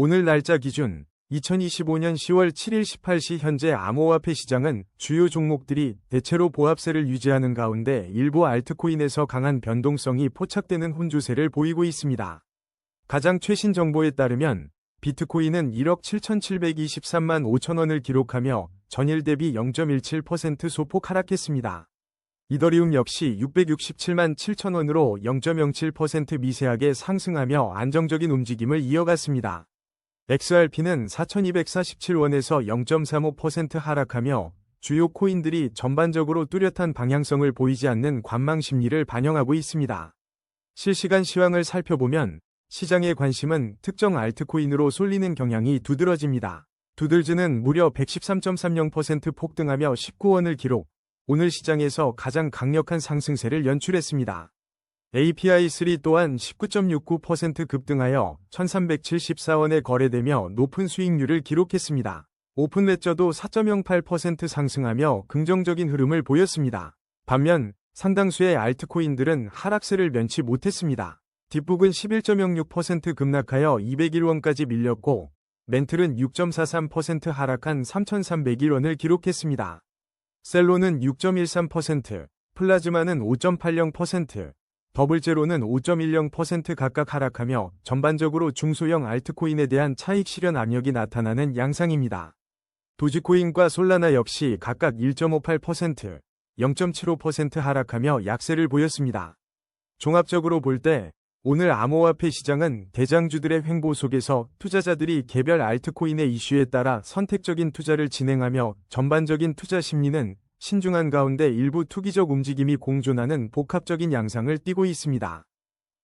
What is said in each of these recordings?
오늘 날짜 기준 2025년 10월 7일 18시 현재 암호화폐 시장은 주요 종목들이 대체로 보합세를 유지하는 가운데 일부 알트코인에서 강한 변동성이 포착되는 혼조세를 보이고 있습니다. 가장 최신 정보에 따르면 비트코인은 1억 7,723만 5천 원을 기록하며 전일 대비 0.17% 소폭 하락했습니다. 이더리움 역시 667만 7천 원으로 0.07% 미세하게 상승하며 안정적인 움직임을 이어갔습니다. XRP는 4,247원에서 0.35% 하락하며 주요 코인들이 전반적으로 뚜렷한 방향성을 보이지 않는 관망 심리를 반영하고 있습니다. 실시간 시황을 살펴보면 시장의 관심은 특정 알트코인으로 쏠리는 경향이 두드러집니다. 두들즈는 무려 113.30% 폭등하며 19원을 기록, 오늘 시장에서 가장 강력한 상승세를 연출했습니다. API3 또한 19.69% 급등하여 1374원에 거래되며 높은 수익률을 기록했습니다. 오픈레저도 4.08% 상승하며 긍정적인 흐름을 보였습니다. 반면 상당수의 알트코인들은 하락세를 면치 못했습니다. 딥북은 11.06% 급락하여 201원까지 밀렸고 멘틀은 6.43% 하락한 3,301원을 기록했습니다. 셀로는 6.13%, 플라즈마는 5.80%, 더블제로는 5.10% 각각 하락하며 전반적으로 중소형 알트코인에 대한 차익 실현 압력이 나타나는 양상입니다. 도지코인과 솔라나 역시 각각 1.58%, 0.75% 하락하며 약세를 보였습니다. 종합적으로 볼 때 오늘 암호화폐 시장은 대장주들의 횡보 속에서 투자자들이 개별 알트코인의 이슈에 따라 선택적인 투자를 진행하며 전반적인 투자 심리는 신중한 가운데 일부 투기적 움직임이 공존하는 복합적인 양상을 띠고 있습니다.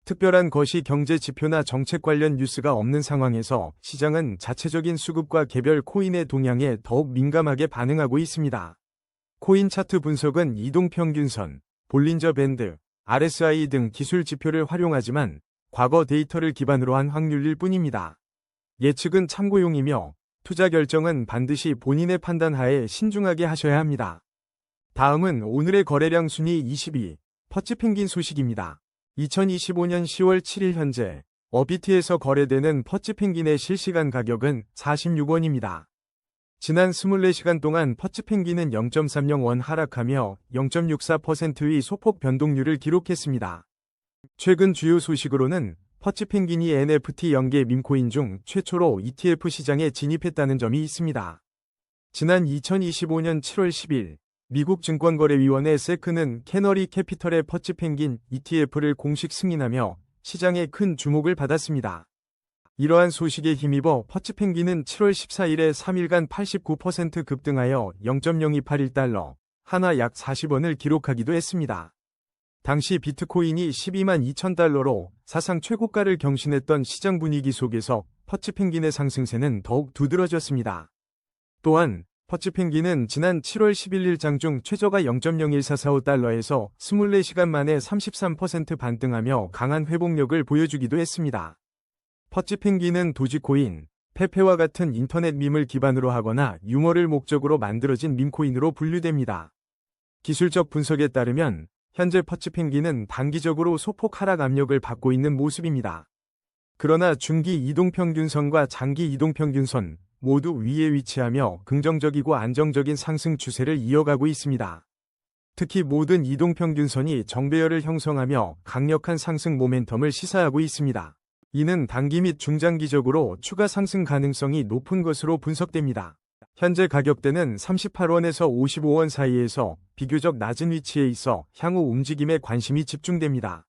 특별한 것이 경제 지표나 정책 관련 뉴스가 없는 상황에서 시장은 자체적인 수급과 개별 코인의 동향에 더욱 민감하게 반응하고 있습니다. 코인 차트 분석은 이동평균선, 볼린저 밴드, RSI 등 기술 지표를 활용하지만 과거 데이터를 기반으로 한 확률일 뿐입니다. 예측은 참고용이며 투자 결정은 반드시 본인의 판단 하에 신중하게 하셔야 합니다. 다음은 오늘의 거래량 순위 22, 퍼치펭귄 소식입니다. 2025년 10월 7일 현재 어비트에서 거래되는 퍼치펭귄의 실시간 가격은 46원입니다. 지난 24시간 동안 퍼치펭귄은 0.30원 하락하며 0.64%의 소폭 변동률을 기록했습니다. 최근 주요 소식으로는 퍼치펭귄이 NFT 연계 밈코인 중 최초로 ETF 시장에 진입했다는 점이 있습니다. 지난 2025년 7월 10일 미국 증권거래위원회 세크는 캐너리 캐피털의 퍼치펭귄 ETF를 공식 승인하며 시장에 큰 주목을 받았습니다. 이러한 소식에 힘입어 퍼치펭귄은 7월 14일에 3일간 89% 급등하여 0.0281달러, 하나 약 40원을 기록하기도 했습니다. 당시 비트코인이 12만 2천 달러로 사상 최고가를 경신했던 시장 분위기 속에서 퍼치펭귄의 상승세는 더욱 두드러졌습니다. 또한 퍼치펭귄은 지난 7월 11일 장중 최저가 0.01445달러에서 24시간 만에 33% 반등하며 강한 회복력을 보여주기도 했습니다. 퍼치펭귄은 도지코인, 페페와 같은 인터넷 밈을 기반으로 하거나 유머를 목적으로 만들어진 밈코인으로 분류됩니다. 기술적 분석에 따르면 현재 퍼치펭귄은 단기적으로 소폭 하락 압력을 받고 있는 모습입니다. 그러나 중기 이동평균선과 장기 이동평균선 모두 위에 위치하며 긍정적이고 안정적인 상승 추세를 이어가고 있습니다. 특히 모든 이동평균선이 정배열을 형성하며 강력한 상승 모멘텀을 시사하고 있습니다. 이는 단기 및 중장기적으로 추가 상승 가능성이 높은 것으로 분석됩니다. 현재 가격대는 38원에서 55원 사이에서 비교적 낮은 위치에 있어 향후 움직임에 관심이 집중됩니다.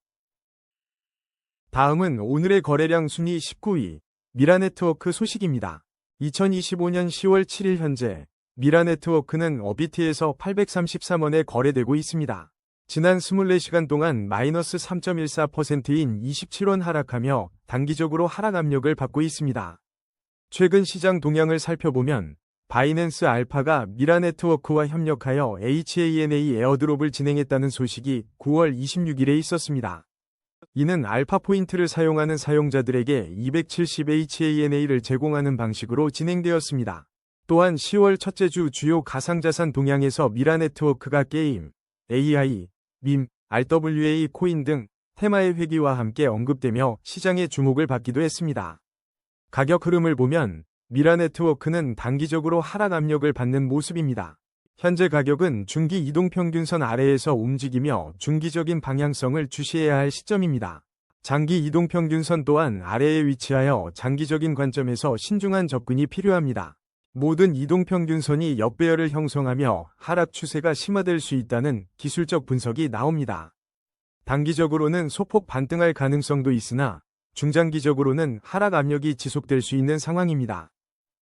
다음은 오늘의 거래량 순위 19위, 미라네트워크 소식입니다. 2025년 10월 7일 현재 미라네트워크는 어비트에서 833원에 거래되고 있습니다. 지난 24시간 동안 마이너스 3.14%인 27원 하락하며 단기적으로 하락 압력을 받고 있습니다. 최근 시장 동향을 살펴보면 바이낸스 알파가 미라네트워크와 협력하여 HANA 에어드롭을 진행했다는 소식이 9월 26일에 있었습니다. 이는 알파 포인트를 사용하는 사용자들에게 270 HANA를 제공하는 방식으로 진행되었습니다. 또한 10월 첫째 주 주요 가상자산 동향에서 미라네트워크가 게임, AI, 밈, RWA 코인 등 테마의 회귀와 함께 언급되며 시장의 주목을 받기도 했습니다. 가격 흐름을 보면 미라네트워크는 단기적으로 하락 압력을 받는 모습입니다. 현재 가격은 중기 이동평균선 아래에서 움직이며 중기적인 방향성을 주시해야 할 시점입니다. 장기 이동평균선 또한 아래에 위치하여 장기적인 관점에서 신중한 접근이 필요합니다. 모든 이동평균선이 역배열을 형성하며 하락 추세가 심화될 수 있다는 기술적 분석이 나옵니다. 단기적으로는 소폭 반등할 가능성도 있으나 중장기적으로는 하락 압력이 지속될 수 있는 상황입니다.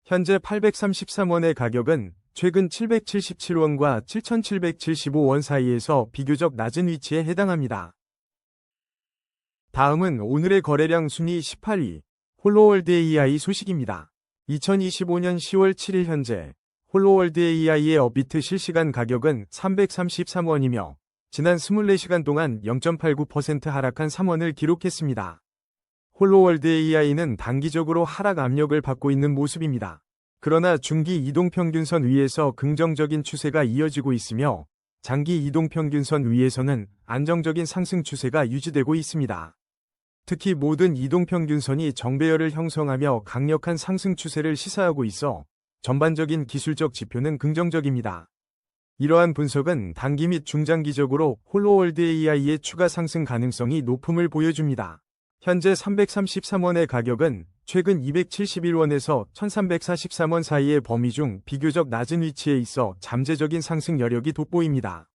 현재 833원의 가격은 최근 777원과 7775원 사이에서 비교적 낮은 위치에 해당합니다. 다음은 오늘의 거래량 순위 18위, 홀로월드 AI 소식입니다. 2025년 10월 7일 현재 홀로월드 AI의 업비트 실시간 가격은 333원이며 지난 24시간 동안 0.89% 하락한 3원을 기록했습니다. 홀로월드 AI는 단기적으로 하락 압력을 받고 있는 모습입니다. 그러나 중기 이동평균선 위에서 긍정적인 추세가 이어지고 있으며 장기 이동평균선 위에서는 안정적인 상승 추세가 유지되고 있습니다. 특히 모든 이동평균선이 정배열을 형성하며 강력한 상승 추세를 시사하고 있어 전반적인 기술적 지표는 긍정적입니다. 이러한 분석은 단기 및 중장기적으로 홀로월드 AI의 추가 상승 가능성이 높음을 보여줍니다. 현재 333원의 가격은 최근 271원에서 1343원 사이의 범위 중 비교적 낮은 위치에 있어 잠재적인 상승 여력이 돋보입니다.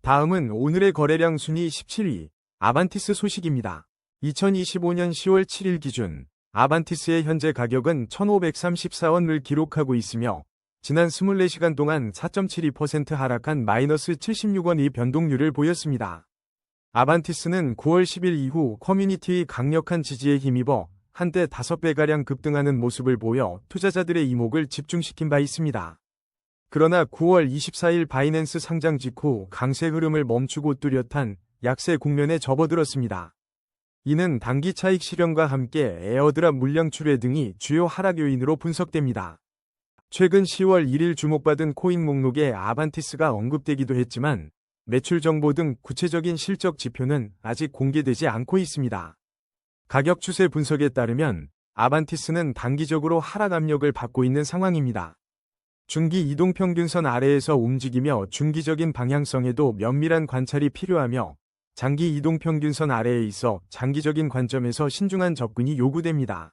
다음은 오늘의 거래량 순위 17위, 아반티스 소식입니다. 2025년 10월 7일 기준 아반티스의 현재 가격은 1534원을 기록하고 있으며 지난 24시간 동안 4.72% 하락한 마이너스 76원의 변동률을 보였습니다. 아반티스는 9월 10일 이후 커뮤니티의 강력한 지지에 힘입어 한때 5배가량 급등하는 모습을 보여 투자자들의 이목을 집중시킨 바 있습니다. 그러나 9월 24일 바이낸스 상장 직후 강세 흐름을 멈추고 뚜렷한 약세 국면에 접어들었습니다. 이는 단기 차익 실현과 함께 에어드랍 물량 출회 등이 주요 하락 요인으로 분석됩니다. 최근 10월 1일 주목받은 코인 목록에 아반티스가 언급되기도 했지만 매출 정보 등 구체적인 실적 지표는 아직 공개되지 않고 있습니다. 가격 추세 분석에 따르면 아반티스는 단기적으로 하락 압력을 받고 있는 상황입니다. 중기 이동평균선 아래에서 움직이며 중기적인 방향성에도 면밀한 관찰이 필요하며 장기 이동평균선 아래에 있어 장기적인 관점에서 신중한 접근이 요구됩니다.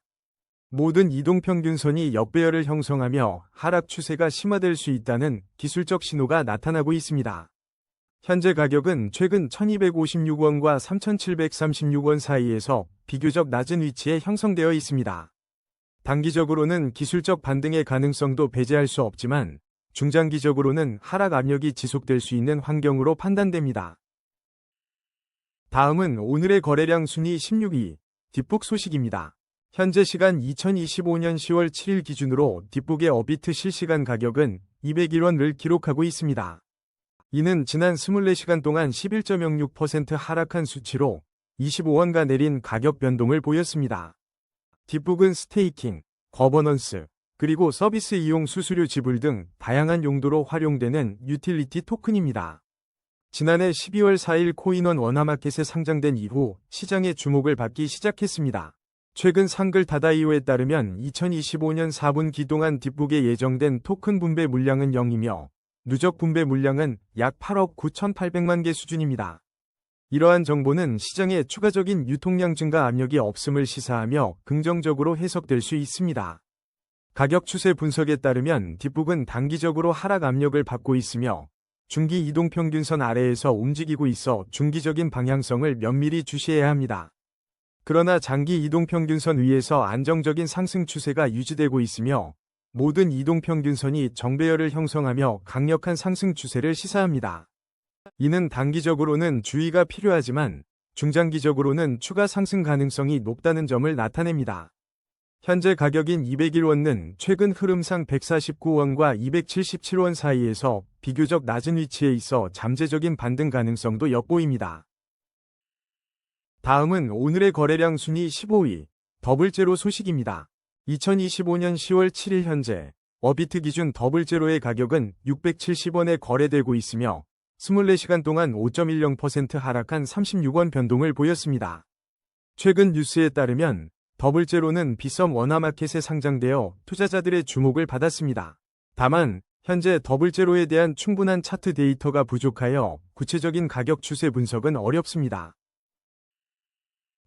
모든 이동평균선이 역배열을 형성하며 하락 추세가 심화될 수 있다는 기술적 신호가 나타나고 있습니다. 현재 가격은 최근 1256원과 3736원 사이에서 비교적 낮은 위치에 형성되어 있습니다. 단기적으로는 기술적 반등의 가능성도 배제할 수 없지만 중장기적으로는 하락 압력이 지속될 수 있는 환경으로 판단됩니다. 다음은 오늘의 거래량 순위 16위, 딥북 소식입니다. 현재 시간 2025년 10월 7일 기준으로 딥북의 업비트 실시간 가격은 201원을 기록하고 있습니다. 이는 지난 24시간 동안 11.06% 하락한 수치로 25원가 내린 가격 변동을 보였습니다. 딥북은 스테이킹, 거버넌스, 그리고 서비스 이용 수수료 지불 등 다양한 용도로 활용되는 유틸리티 토큰입니다. 지난해 12월 4일 코인원 원화마켓에 상장된 이후 시장의 주목을 받기 시작했습니다. 최근 상글 다다이오에 따르면 2025년 4분기 동안 딥북에 예정된 토큰 분배 물량은 0이며 누적 분배 물량은 약 8억 9,800만 개 수준입니다. 이러한 정보는 시장에 추가적인 유통량 증가 압력이 없음을 시사하며 긍정적으로 해석될 수 있습니다. 가격 추세 분석에 따르면 딥북은 단기적으로 하락 압력을 받고 있으며 중기 이동평균선 아래에서 움직이고 있어 중기적인 방향성을 면밀히 주시해야 합니다. 그러나 장기 이동평균선 위에서 안정적인 상승 추세가 유지되고 있으며 모든 이동평균선이 정배열을 형성하며 강력한 상승 추세를 시사합니다. 이는 단기적으로는 주의가 필요하지만 중장기적으로는 추가 상승 가능성이 높다는 점을 나타냅니다. 현재 가격인 201원은 최근 흐름상 149원과 277원 사이에서 비교적 낮은 위치에 있어 잠재적인 반등 가능성도 엿보입니다. 다음은 오늘의 거래량 순위 15위, 더블제로 소식입니다. 2025년 10월 7일 현재 업비트 기준 더블제로의 가격은 670원에 거래되고 있으며 24시간 동안 5.10% 하락한 36원 변동을 보였습니다. 최근 뉴스에 따르면 더블제로는 비썸 원화마켓에 상장되어 투자자들의 주목을 받았습니다. 다만 현재 더블제로에 대한 충분한 차트 데이터가 부족하여 구체적인 가격 추세 분석은 어렵습니다.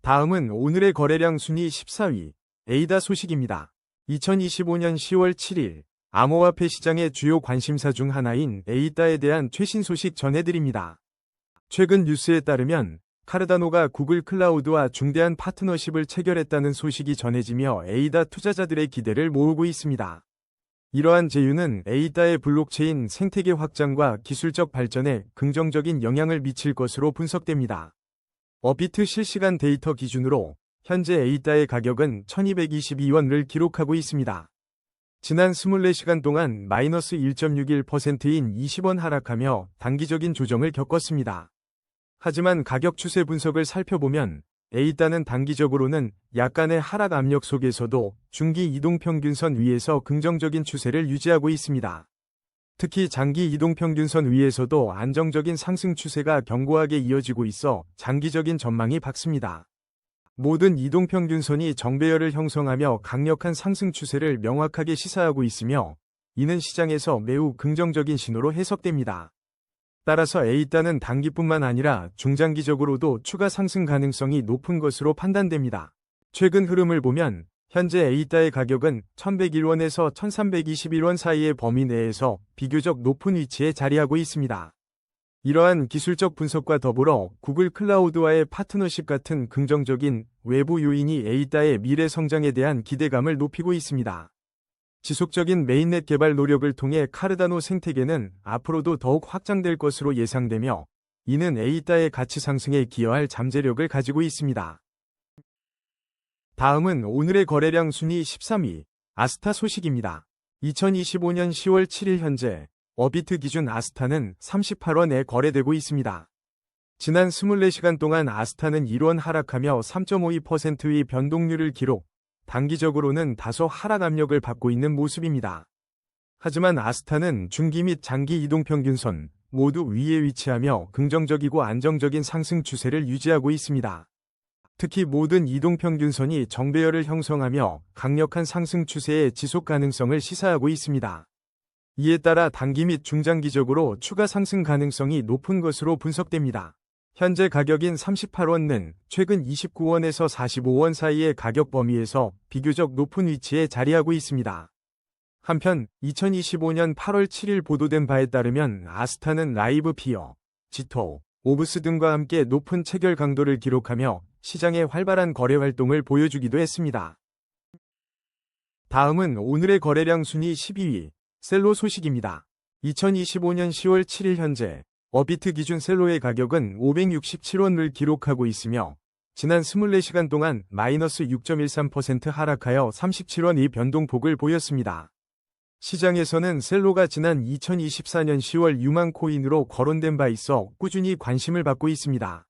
다음은 오늘의 거래량 순위 14위 에이다 소식입니다. 2025년 10월 7일 암호화폐 시장의 주요 관심사 중 하나인 에이다에 대한 최신 소식 전해드립니다. 최근 뉴스에 따르면 카르다노가 구글 클라우드와 중대한 파트너십을 체결했다는 소식이 전해지며 에이다 투자자들의 기대를 모으고 있습니다. 이러한 제휴는 에이다의 블록체인 생태계 확장과 기술적 발전에 긍정적인 영향을 미칠 것으로 분석됩니다. 업비트 실시간 데이터 기준으로 현재 에이다의 가격은 1222원을 기록하고 있습니다. 지난 24시간 동안 마이너스 1.61%인 20원 하락하며 단기적인 조정을 겪었습니다. 하지만 가격 추세 분석을 살펴보면 에이다는 단기적으로는 약간의 하락 압력 속에서도 중기 이동평균선 위에서 긍정적인 추세를 유지하고 있습니다. 특히 장기 이동평균선 위에서도 안정적인 상승 추세가 견고하게 이어지고 있어 장기적인 전망이 밝습니다. 모든 이동평균선이 정배열을 형성하며 강력한 상승 추세를 명확하게 시사하고 있으며 이는 시장에서 매우 긍정적인 신호로 해석됩니다. 따라서 에이다는 단기뿐만 아니라 중장기적으로도 추가 상승 가능성이 높은 것으로 판단됩니다. 최근 흐름을 보면 현재 에이다의 가격은 1101원에서 1321원 사이의 범위 내에서 비교적 높은 위치에 자리하고 있습니다. 이러한 기술적 분석과 더불어 구글 클라우드와의 파트너십 같은 긍정적인 외부 요인이 에이다의 미래 성장에 대한 기대감을 높이고 있습니다. 지속적인 메인넷 개발 노력을 통해 카르다노 생태계는 앞으로도 더욱 확장될 것으로 예상되며 이는 에이다의 가치 상승에 기여할 잠재력을 가지고 있습니다. 다음은 오늘의 거래량 순위 13위 아스타 소식입니다. 2025년 10월 7일 현재 업비트 기준 아스타는 38원에 거래되고 있습니다. 지난 24시간 동안 아스타는 1원 하락하며 3.52%의 변동률을 기록, 단기적으로는 다소 하락 압력을 받고 있는 모습입니다. 하지만 아스타는 중기 및 장기 이동평균선 모두 위에 위치하며 긍정적이고 안정적인 상승 추세를 유지하고 있습니다. 특히 모든 이동평균선이 정배열을 형성하며 강력한 상승 추세의 지속 가능성을 시사하고 있습니다. 이에 따라 단기 및 중장기적으로 추가 상승 가능성이 높은 것으로 분석됩니다. 현재 가격인 38원은 최근 29원에서 45원 사이의 가격 범위에서 비교적 높은 위치에 자리하고 있습니다. 한편 2025년 8월 7일 보도된 바에 따르면 아스타는 라이브 피어, 지토, 오브스 등과 함께 높은 체결 강도를 기록하며 시장의 활발한 거래 활동을 보여주기도 했습니다. 다음은 오늘의 거래량 순위 12위 셀로 소식입니다. 2025년 10월 7일 현재 업비트 기준 셀로의 가격은 567원을 기록하고 있으며 지난 24시간 동안 마이너스 6.13% 하락하여 37원의 변동폭을 보였습니다. 시장에서는 셀로가 지난 2024년 10월 유망 코인으로 거론된 바 있어 꾸준히 관심을 받고 있습니다.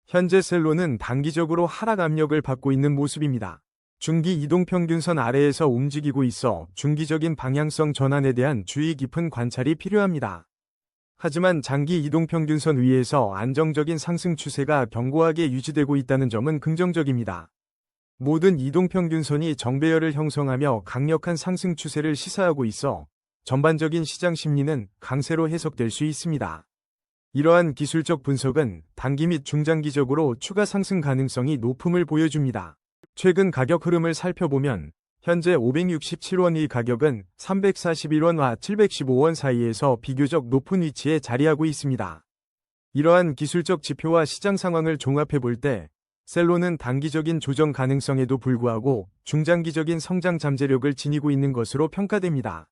현재 셀로는 단기적으로 하락 압력을 받고 있는 모습입니다. 중기 이동평균선 아래에서 움직이고 있어 중기적인 방향성 전환에 대한 주의 깊은 관찰이 필요합니다. 하지만 장기 이동평균선 위에서 안정적인 상승 추세가 견고하게 유지되고 있다는 점은 긍정적입니다. 모든 이동평균선이 정배열을 형성하며 강력한 상승 추세를 시사하고 있어 전반적인 시장 심리는 강세로 해석될 수 있습니다. 이러한 기술적 분석은 단기 및 중장기적으로 추가 상승 가능성이 높음을 보여줍니다. 최근 가격 흐름을 살펴보면 현재 567원의 가격은 341원과 715원 사이에서 비교적 높은 위치에 자리하고 있습니다. 이러한 기술적 지표와 시장 상황을 종합해 볼 때 셀로는 단기적인 조정 가능성에도 불구하고 중장기적인 성장 잠재력을 지니고 있는 것으로 평가됩니다.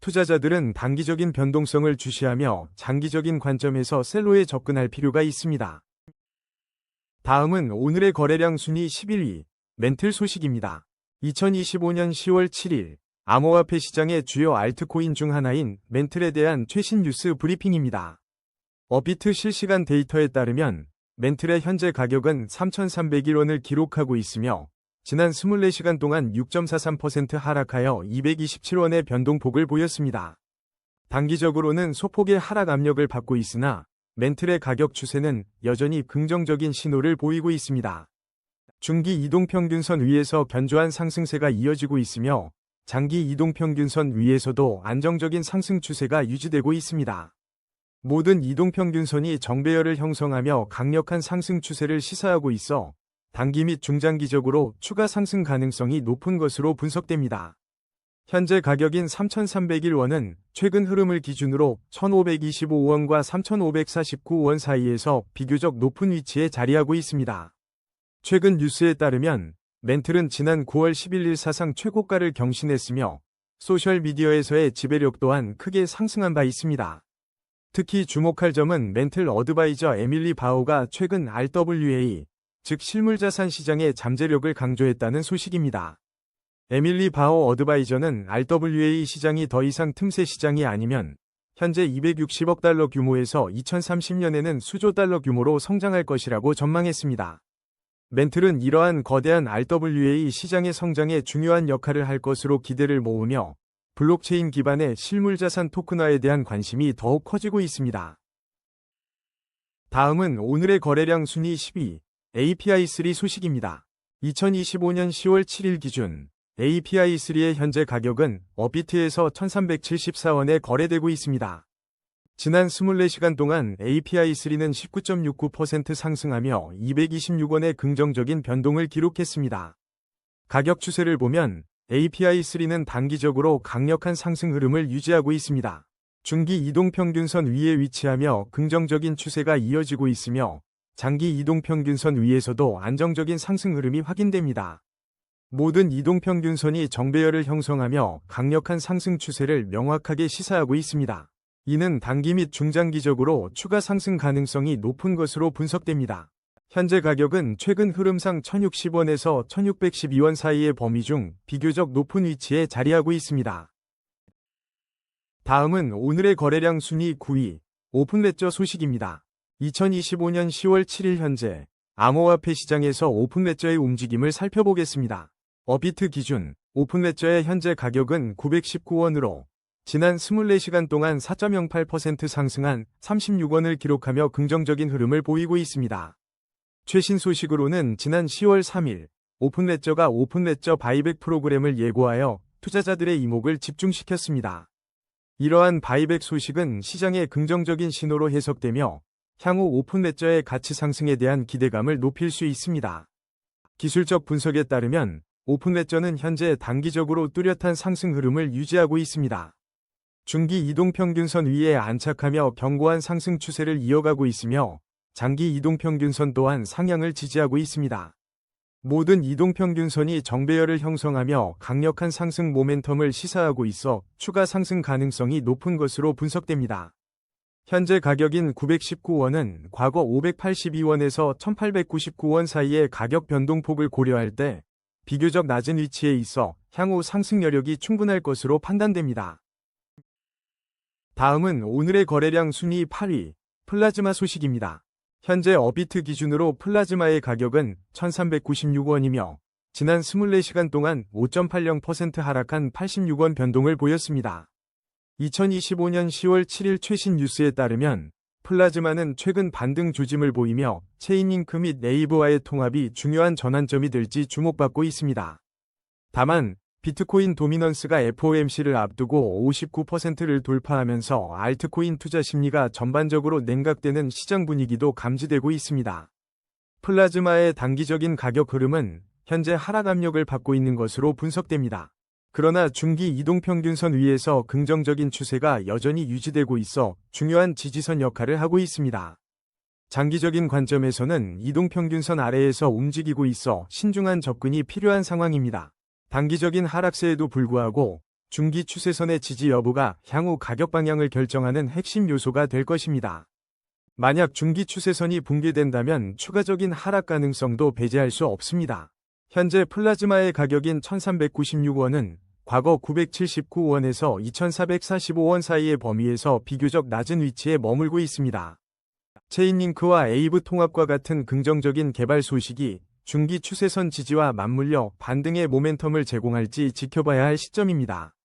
투자자들은 단기적인 변동성을 주시하며 장기적인 관점에서 셀로에 접근할 필요가 있습니다. 다음은 오늘의 거래량 순위 11위 멘틀 소식입니다. 2025년 10월 7일 암호화폐 시장의 주요 알트코인 중 하나인 멘틀에 대한 최신 뉴스 브리핑입니다. 업비트 실시간 데이터에 따르면 멘틀의 현재 가격은 3,301원을 기록하고 있으며 지난 24시간 동안 6.43% 하락하여 227원의 변동폭을 보였습니다. 단기적으로는 소폭의 하락 압력을 받고 있으나 멘틀의 가격 추세는 여전히 긍정적인 신호를 보이고 있습니다. 중기 이동평균선 위에서 견조한 상승세가 이어지고 있으며 장기 이동평균선 위에서도 안정적인 상승 추세가 유지되고 있습니다. 모든 이동평균선이 정배열을 형성하며 강력한 상승 추세를 시사하고 있어 단기 및 중장기적으로 추가 상승 가능성이 높은 것으로 분석됩니다. 현재 가격인 3,301원은 최근 흐름을 기준으로 1,525원과 3,549원 사이에서 비교적 높은 위치에 자리하고 있습니다. 최근 뉴스에 따르면 멘틀은 지난 9월 11일 사상 최고가를 경신했으며 소셜미디어에서의 지배력 또한 크게 상승한 바 있습니다. 특히 주목할 점은 멘틀 어드바이저 에밀리 바오가 최근 RWA, 즉 실물자산 시장의 잠재력을 강조했다는 소식입니다. 에밀리 바오 어드바이저는 RWA 시장이 더 이상 틈새 시장이 아니면 현재 260억 달러 규모에서 2030년에는 수조 달러 규모로 성장할 것이라고 전망했습니다. 멘틀은 이러한 거대한 RWA 시장의 성장에 중요한 역할을 할 것으로 기대를 모으며 블록체인 기반의 실물자산 토큰화에 대한 관심이 더욱 커지고 있습니다. 다음은 오늘의 거래량 순위 10위, API3 소식입니다. 2025년 10월 7일 기준 API3의 현재 가격은 업비트에서 1374원에 거래되고 있습니다. 지난 24시간 동안 API3는 19.69% 상승하며 226원의 긍정적인 변동을 기록했습니다. 가격 추세를 보면 API3는 단기적으로 강력한 상승 흐름을 유지하고 있습니다. 중기 이동평균선 위에 위치하며 긍정적인 추세가 이어지고 있으며 장기 이동평균선 위에서도 안정적인 상승 흐름이 확인됩니다. 모든 이동평균선이 정배열을 형성하며 강력한 상승 추세를 명확하게 시사하고 있습니다. 이는 단기 및 중장기적으로 추가 상승 가능성이 높은 것으로 분석됩니다. 현재 가격은 최근 흐름상 1,060원에서 1,612원 사이의 범위 중 비교적 높은 위치에 자리하고 있습니다. 다음은 오늘의 거래량 순위 9위, 오픈레저 소식입니다. 2025년 10월 7일 현재 암호화폐 시장에서 오픈레저의 움직임을 살펴보겠습니다. 업비트 기준 오픈레저의 현재 가격은 919원으로 지난 24시간 동안 4.08% 상승한 36원을 기록하며 긍정적인 흐름을 보이고 있습니다. 최신 소식으로는 지난 10월 3일 오픈레저가 오픈레저 바이백 프로그램을 예고하여 투자자들의 이목을 집중시켰습니다. 이러한 바이백 소식은 시장의 긍정적인 신호로 해석되며 향후 오픈레저의 가치 상승에 대한 기대감을 높일 수 있습니다. 기술적 분석에 따르면 오픈레저는 현재 단기적으로 뚜렷한 상승 흐름을 유지하고 있습니다. 중기 이동평균선 위에 안착하며 견고한 상승 추세를 이어가고 있으며 장기 이동평균선 또한 상향을 지지하고 있습니다. 모든 이동평균선이 정배열을 형성하며 강력한 상승 모멘텀을 시사하고 있어 추가 상승 가능성이 높은 것으로 분석됩니다. 현재 가격인 919원은 과거 582원에서 1899원 사이의 가격 변동폭을 고려할 때 비교적 낮은 위치에 있어 향후 상승 여력이 충분할 것으로 판단됩니다. 다음은 오늘의 거래량 순위 8위, 플라즈마 소식입니다. 현재 업비트 기준으로 플라즈마의 가격은 1,396원이며 지난 24시간 동안 5.80% 하락한 86원 변동을 보였습니다. 2025년 10월 7일 최신 뉴스에 따르면 플라즈마는 최근 반등 조짐을 보이며 체인링크 및 네이버와의 통합이 중요한 전환점이 될지 주목받고 있습니다. 다만 비트코인 도미넌스가 FOMC를 앞두고 59%를 돌파하면서 알트코인 투자 심리가 전반적으로 냉각되는 시장 분위기도 감지되고 있습니다. 플라즈마의 단기적인 가격 흐름은 현재 하락 압력을 받고 있는 것으로 분석됩니다. 그러나 중기 이동평균선 위에서 긍정적인 추세가 여전히 유지되고 있어 중요한 지지선 역할을 하고 있습니다. 장기적인 관점에서는 이동평균선 아래에서 움직이고 있어 신중한 접근이 필요한 상황입니다. 단기적인 하락세에도 불구하고 중기 추세선의 지지 여부가 향후 가격 방향을 결정하는 핵심 요소가 될 것입니다. 만약 중기 추세선이 붕괴된다면 추가적인 하락 가능성도 배제할 수 없습니다. 현재 플라즈마의 가격인 1,396원은 과거 979원에서 2,445원 사이의 범위에서 비교적 낮은 위치에 머물고 있습니다. 체인링크와 에이브 통합과 같은 긍정적인 개발 소식이 중기 추세선 지지와 맞물려 반등의 모멘텀을 제공할지 지켜봐야 할 시점입니다.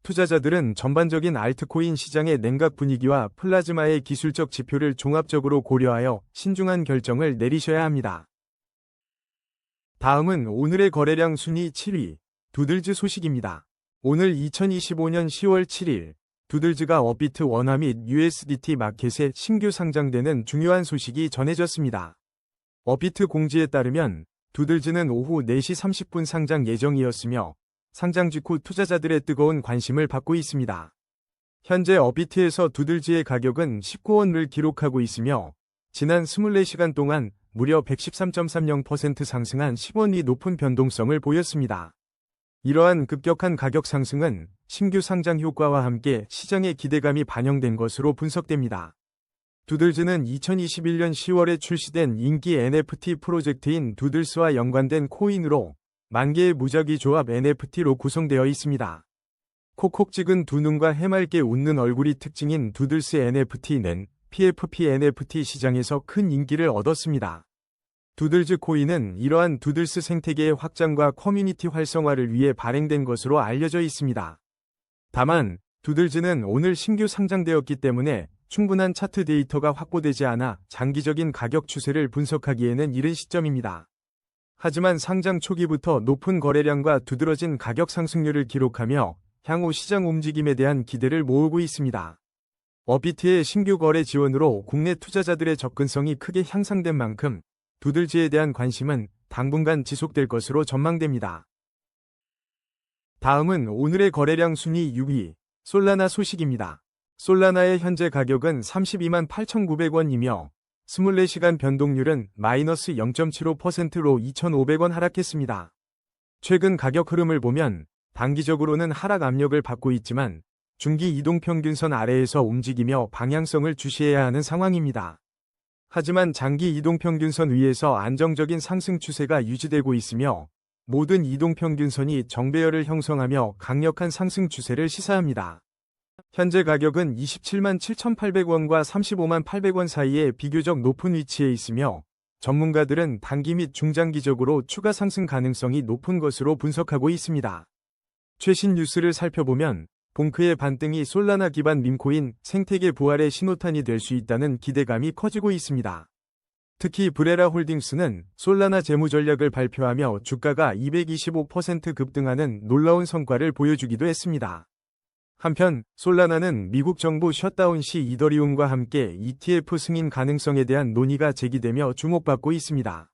투자자들은 전반적인 알트코인 시장의 냉각 분위기와 플라즈마의 기술적 지표를 종합적으로 고려하여 신중한 결정을 내리셔야 합니다. 다음은 오늘의 거래량 순위 7위, 두들즈 소식입니다. 오늘 2025년 10월 7일, 두들즈가 업비트 원화 및 USDT 마켓에 신규 상장되는 중요한 소식이 전해졌습니다. 업비트 공지에 따르면 두들즈는 오후 4시 30분 상장 예정이었으며 상장 직후 투자자들의 뜨거운 관심을 받고 있습니다. 현재 업비트에서 두들즈의 가격은 19원을 기록하고 있으며 지난 24시간 동안 무려 113.30% 상승한 10원이 높은 변동성을 보였습니다. 이러한 급격한 가격 상승은 신규 상장 효과와 함께 시장의 기대감이 반영된 것으로 분석됩니다. 두들즈는 2021년 10월에 출시된 인기 NFT 프로젝트인 두들스와 연관된 코인으로 만개의 무작위 조합 NFT로 구성되어 있습니다. 콕콕 찍은 두 눈과 해맑게 웃는 얼굴이 특징인 두들스 NFT는 PFP NFT 시장에서 큰 인기를 얻었습니다. 두들즈 코인은 이러한 두들스 생태계의 확장과 커뮤니티 활성화를 위해 발행된 것으로 알려져 있습니다. 다만 두들즈는 오늘 신규 상장되었기 때문에 충분한 차트 데이터가 확보되지 않아 장기적인 가격 추세를 분석하기에는 이른 시점입니다. 하지만 상장 초기부터 높은 거래량과 두드러진 가격 상승률을 기록하며 향후 시장 움직임에 대한 기대를 모으고 있습니다. 업비트의 신규 거래 지원으로 국내 투자자들의 접근성이 크게 향상된 만큼 두들즈에 대한 관심은 당분간 지속될 것으로 전망됩니다. 다음은 오늘의 거래량 순위 6위, 솔라나 소식입니다. 솔라나의 현재 가격은 32만 8,900원이며 24시간 변동률은 마이너스 0.75%로 2,500원 하락했습니다. 최근 가격 흐름을 보면 단기적으로는 하락 압력을 받고 있지만 중기 이동평균선 아래에서 움직이며 방향성을 주시해야 하는 상황입니다. 하지만 장기 이동평균선 위에서 안정적인 상승 추세가 유지되고 있으며 모든 이동평균선이 정배열을 형성하며 강력한 상승 추세를 시사합니다. 현재 가격은 27만 7,800원과 35만 800원 사이에 비교적 높은 위치에 있으며 전문가들은 단기 및 중장기적으로 추가 상승 가능성이 높은 것으로 분석하고 있습니다. 최신 뉴스를 살펴보면 봉크의 반등이 솔라나 기반 밈코인 생태계 부활의 신호탄이 될 수 있다는 기대감이 커지고 있습니다. 특히 브레라 홀딩스는 솔라나 재무 전략을 발표하며 주가가 225% 급등하는 놀라운 성과를 보여주기도 했습니다. 한편 솔라나는 미국 정부 셧다운 시 이더리움과 함께 ETF 승인 가능성에 대한 논의가 제기되며 주목받고 있습니다.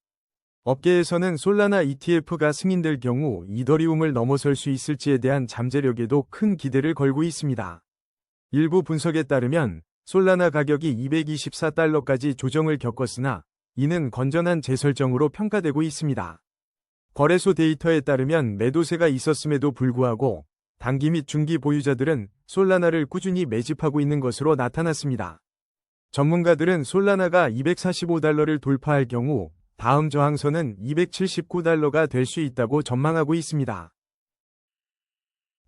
업계에서는 솔라나 ETF가 승인될 경우 이더리움을 넘어설 수 있을지에 대한 잠재력에도 큰 기대를 걸고 있습니다. 일부 분석에 따르면 솔라나 가격이 224달러까지 조정을 겪었으나 이는 건전한 재설정으로 평가되고 있습니다. 거래소 데이터에 따르면 매도세가 있었음에도 불구하고 단기 및 중기 보유자들은 솔라나를 꾸준히 매집하고 있는 것으로 나타났습니다. 전문가들은 솔라나가 245달러를 돌파할 경우 다음 저항선은 279달러가 될 수 있다고 전망하고 있습니다.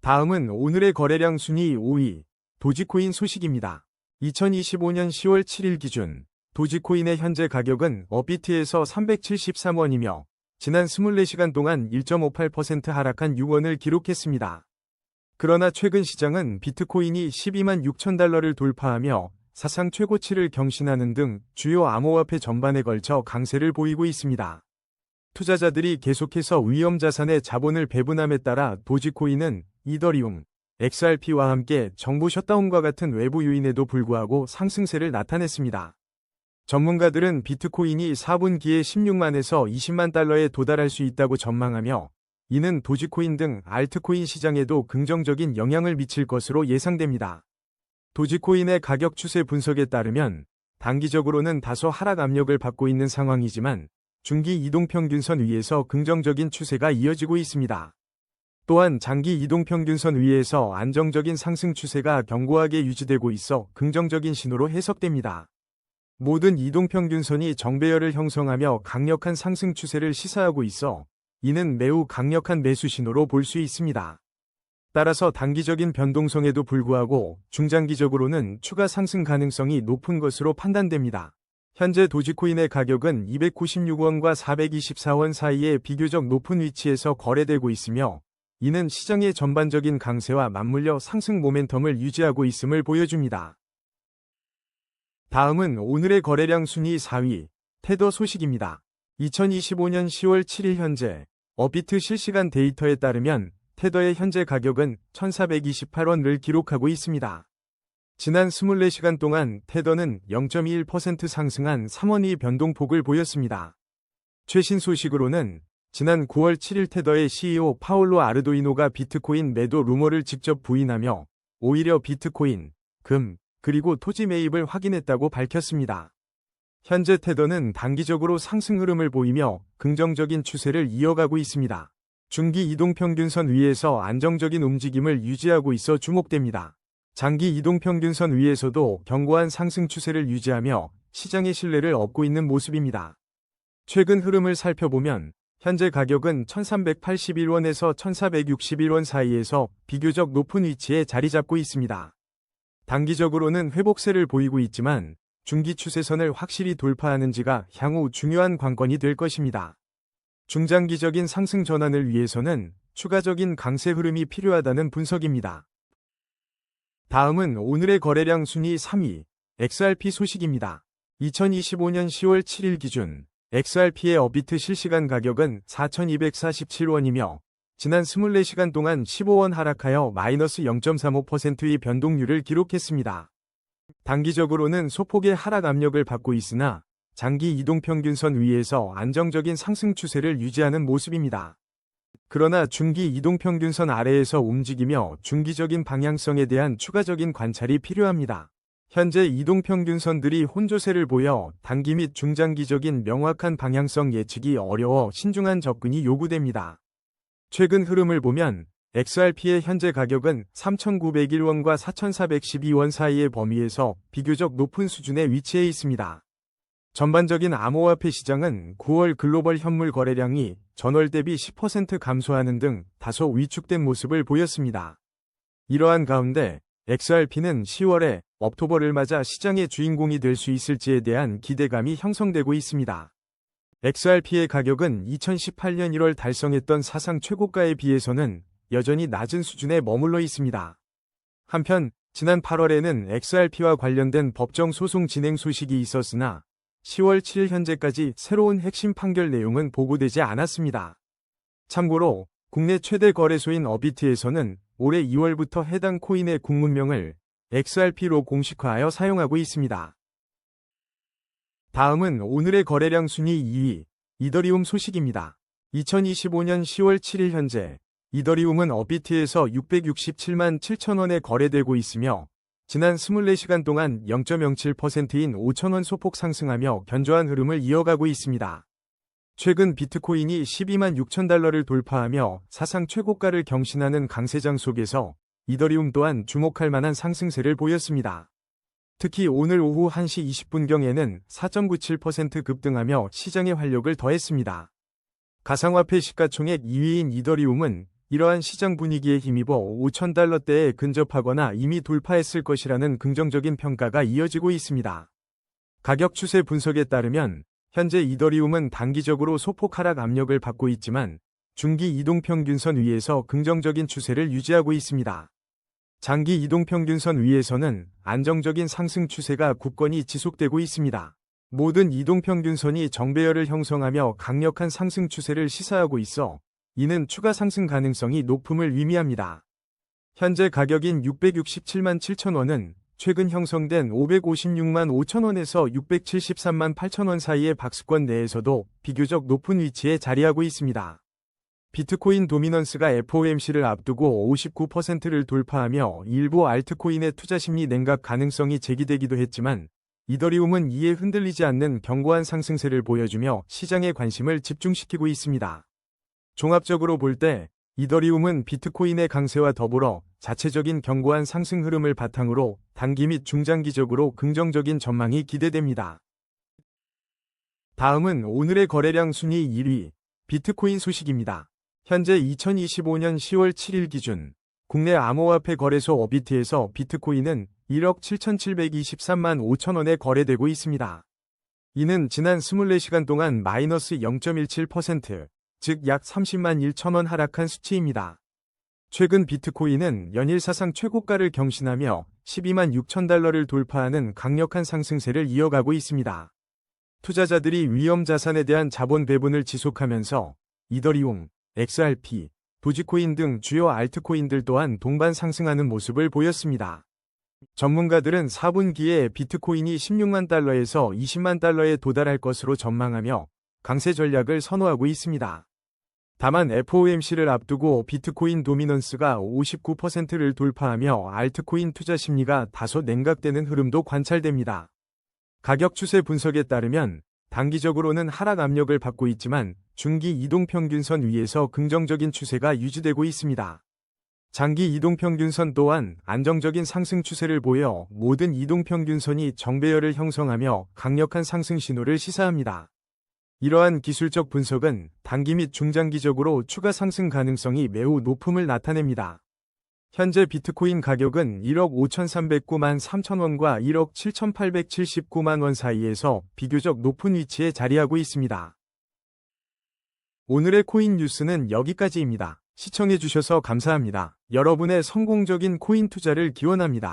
다음은 오늘의 거래량 순위 5위, 도지코인 소식입니다. 2025년 10월 7일 기준 도지코인의 현재 가격은 업비트에서 373원이며 지난 24시간 동안 1.58% 하락한 6원을 기록했습니다. 그러나 최근 시장은 비트코인이 12만 6천 달러를 돌파하며 사상 최고치를 경신하는 등 주요 암호화폐 전반에 걸쳐 강세를 보이고 있습니다. 투자자들이 계속해서 위험 자산의 자본을 배분함에 따라 도지코인은 이더리움, XRP와 함께 정부 셧다운과 같은 외부 요인에도 불구하고 상승세를 나타냈습니다. 전문가들은 비트코인이 4분기에 16만에서 20만 달러에 도달할 수 있다고 전망하며 이는 도지코인 등 알트코인 시장에도 긍정적인 영향을 미칠 것으로 예상됩니다. 도지코인의 가격 추세 분석에 따르면 단기적으로는 다소 하락 압력을 받고 있는 상황이지만 중기 이동평균선 위에서 긍정적인 추세가 이어지고 있습니다. 또한 장기 이동평균선 위에서 안정적인 상승 추세가 견고하게 유지되고 있어 긍정적인 신호로 해석됩니다. 모든 이동평균선이 정배열을 형성하며 강력한 상승 추세를 시사하고 있어 이는 매우 강력한 매수 신호로 볼 수 있습니다. 따라서 단기적인 변동성에도 불구하고 중장기적으로는 추가 상승 가능성이 높은 것으로 판단됩니다. 현재 도지코인의 가격은 296원과 424원 사이에 비교적 높은 위치에서 거래되고 있으며 이는 시장의 전반적인 강세와 맞물려 상승 모멘텀을 유지하고 있음을 보여줍니다. 다음은 오늘의 거래량 순위 4위, 테더 소식입니다. 2025년 10월 7일 현재 업비트 실시간 데이터에 따르면 테더의 현재 가격은 1,428원을 기록하고 있습니다. 지난 24시간 동안 테더는 0.21% 상승한 3원의 변동폭을 보였습니다. 최신 소식으로는 지난 9월 7일 테더의 CEO 파올로 아르도이노가 비트코인 매도 루머를 직접 부인하며 오히려 비트코인, 금, 그리고 토지 매입을 확인했다고 밝혔습니다. 현재 테더는 단기적으로 상승 흐름을 보이며 긍정적인 추세를 이어가고 있습니다. 중기 이동평균선 위에서 안정적인 움직임을 유지하고 있어 주목됩니다. 장기 이동평균선 위에서도 견고한 상승 추세를 유지하며 시장의 신뢰를 얻고 있는 모습입니다. 최근 흐름을 살펴보면 현재 가격은 1381원에서 1461원 사이에서 비교적 높은 위치에 자리 잡고 있습니다. 단기적으로는 회복세를 보이고 있지만 중기 추세선을 확실히 돌파하는지가 향후 중요한 관건이 될 것입니다. 중장기적인 상승 전환을 위해서는 추가적인 강세 흐름이 필요하다는 분석입니다. 다음은 오늘의 거래량 순위 3위, XRP 소식입니다. 2025년 10월 7일 기준 XRP의 업비트 실시간 가격은 4,247원이며 지난 24시간 동안 15원 하락하여 마이너스 0.35%의 변동률을 기록했습니다. 단기적으로는 소폭의 하락 압력을 받고 있으나 장기 이동평균선 위에서 안정적인 상승 추세를 유지하는 모습입니다. 그러나 중기 이동평균선 아래에서 움직이며 중기적인 방향성에 대한 추가적인 관찰이 필요합니다. 현재 이동평균선들이 혼조세를 보여 단기 및 중장기적인 명확한 방향성 예측이 어려워 신중한 접근이 요구됩니다. 최근 흐름을 보면 XRP의 현재 가격은 3,901원과 4,412원 사이의 범위에서 비교적 높은 수준에 위치해 있습니다. 전반적인 암호화폐 시장은 9월 글로벌 현물 거래량이 전월 대비 10% 감소하는 등 다소 위축된 모습을 보였습니다. 이러한 가운데 XRP는 10월에 억토버를 맞아 시장의 주인공이 될 수 있을지에 대한 기대감이 형성되고 있습니다. XRP의 가격은 2018년 1월 달성했던 사상 최고가에 비해서는 여전히 낮은 수준에 머물러 있습니다. 한편 지난 8월에는 XRP와 관련된 법정 소송 진행 소식이 있었으나 10월 7일 현재까지 새로운 핵심 판결 내용은 보고되지 않았습니다. 참고로 국내 최대 거래소인 업비트에서는 올해 2월부터 해당 코인의 국문명을 XRP로 공식화하여 사용하고 있습니다. 다음은 오늘의 거래량 순위 2위, 이더리움 소식입니다. 2025년 10월 7일 현재 이더리움은 업비트에서 667만 7천원에 거래되고 있으며 지난 24시간 동안 0.07%인 5천원 소폭 상승하며 견조한 흐름을 이어가고 있습니다. 최근 비트코인이 12만 6천 달러를 돌파하며 사상 최고가를 경신하는 강세장 속에서 이더리움 또한 주목할 만한 상승세를 보였습니다. 특히 오늘 오후 1시 20분경에는 4.97% 급등하며 시장의 활력을 더했습니다. 가상화폐 시가총액 2위인 이더리움은 이러한 시장 분위기에 힘입어 5,000달러대에 근접하거나 이미 돌파했을 것이라는 긍정적인 평가가 이어지고 있습니다. 가격 추세 분석에 따르면 현재 이더리움은 단기적으로 소폭 하락 압력을 받고 있지만 중기 이동평균선 위에서 긍정적인 추세를 유지하고 있습니다. 장기 이동평균선 위에서는 안정적인 상승 추세가 굳건히 지속되고 있습니다. 모든 이동평균선이 정배열을 형성하며 강력한 상승 추세를 시사하고 있어 이는 추가 상승 가능성이 높음을 의미합니다. 현재 가격인 667만 7천원은 최근 형성된 556만 5천원에서 673만 8천원 사이의 박스권 내에서도 비교적 높은 위치에 자리하고 있습니다. 비트코인 도미넌스가 FOMC를 앞두고 59%를 돌파하며 일부 알트코인의 투자 심리 냉각 가능성이 제기되기도 했지만 이더리움은 이에 흔들리지 않는 견고한 상승세를 보여주며 시장의 관심을 집중시키고 있습니다. 종합적으로 볼 때 이더리움은 비트코인의 강세와 더불어 자체적인 견고한 상승 흐름을 바탕으로 단기 및 중장기적으로 긍정적인 전망이 기대됩니다. 다음은 오늘의 거래량 순위 1위, 비트코인 소식입니다. 현재 2025년 10월 7일 기준 국내 암호화폐 거래소 업비트에서 비트코인은 1억 7,723만 5천원에 거래되고 있습니다. 이는 지난 24시간 동안 마이너스 0.17%, 즉 약 30만 1천원 하락한 수치입니다. 최근 비트코인은 연일 사상 최고가를 경신하며 12만 6천 달러를 돌파하는 강력한 상승세를 이어가고 있습니다. 투자자들이 위험 자산에 대한 자본 배분을 지속하면서 이더리움, XRP, 도지코인 등 주요 알트코인들 또한 동반 상승하는 모습을 보였습니다. 전문가들은 4분기에 비트코인이 16만 달러에서 20만 달러에 도달할 것으로 전망하며 강세 전략을 선호하고 있습니다. 다만 FOMC를 앞두고 비트코인 도미넌스가 59%를 돌파하며 알트코인 투자 심리가 다소 냉각되는 흐름도 관찰됩니다. 가격 추세 분석에 따르면 단기적으로는 하락 압력을 받고 있지만 중기 이동평균선 위에서 긍정적인 추세가 유지되고 있습니다. 장기 이동평균선 또한 안정적인 상승 추세를 보여 모든 이동평균선이 정배열을 형성하며 강력한 상승 신호를 시사합니다. 이러한 기술적 분석은 단기 및 중장기적으로 추가 상승 가능성이 매우 높음을 나타냅니다. 현재 비트코인 가격은 1억 5,309만 3천원과 1억 7,879만 원 사이에서 비교적 높은 위치에 자리하고 있습니다. 오늘의 코인 뉴스는 여기까지입니다. 시청해주셔서 감사합니다. 여러분의 성공적인 코인 투자를 기원합니다.